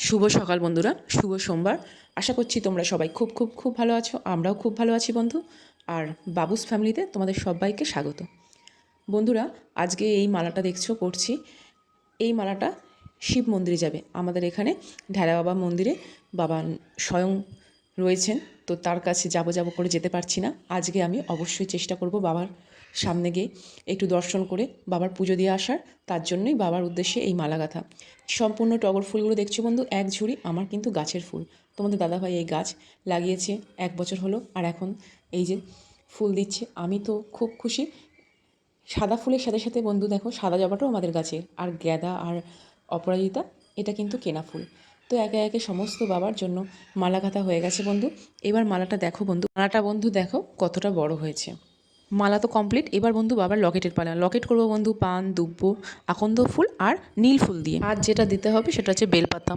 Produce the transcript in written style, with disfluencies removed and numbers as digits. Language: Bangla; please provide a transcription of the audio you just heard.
শুভ সকাল বন্ধুরা, শুভ সোমবার। আশা করছি তোমরা সবাই খুব খুব খুব ভালো আছো। আমরাও খুব ভালো আছি বন্ধু। আর বাবুস ফ্যামিলিতে তোমাদের সবাইকে স্বাগত। বন্ধুরা, আজকে এই মালাটা দেখছো করছি। এই মালাটা শিব মন্দিরে যাবে। আমাদের এখানে ঢেলা বাবা মন্দিরে বাবা স্বয়ং রয়েছেন, তো তার কাছে যাব করে যেতে পারছি না। আজকে আমি অবশ্যই চেষ্টা করব বাবার সামনে গিয়ে একটু দর্শন করে বাবার পুজো দিয়ে আসার। তার জন্যই বাবার উদ্দেশ্যে এই মালা গাঁথা। সম্পূর্ণ টগর ফুলগুলো দেখছো বন্ধু, এক ঝুড়ি আমার কিন্তু গাছের ফুল। তোমাদের দাদাভাই এই গাছ লাগিয়েছে 1 বছর হলো, আর এখন এই যে ফুল দিচ্ছে। আমি তো খুব খুশি। সাদা ফুলের সাথে সাথে বন্ধু দেখো, সাদা জবাটাও আমাদের গাছের, আর গ্যাদা আর অপরাজিতা এটা কিন্তু কেনা ফুল। তো একে একে সমস্ত বাবার জন্য মালা গাঁথা হয়ে গেছে বন্ধু। এবার মালাটা দেখো বন্ধু, মালাটা বন্ধু দেখো কতটা বড় হয়েছে। মালা তো কমপ্লিট। এবার বন্ধু বাবার লকেটের পালা। লকেট করবো বন্ধু পান, দুব্বো, আকন্দ ফুল আর নীল ফুল দিয়ে। আর যেটা দিতে হবে সেটা হচ্ছে বেলপাতা।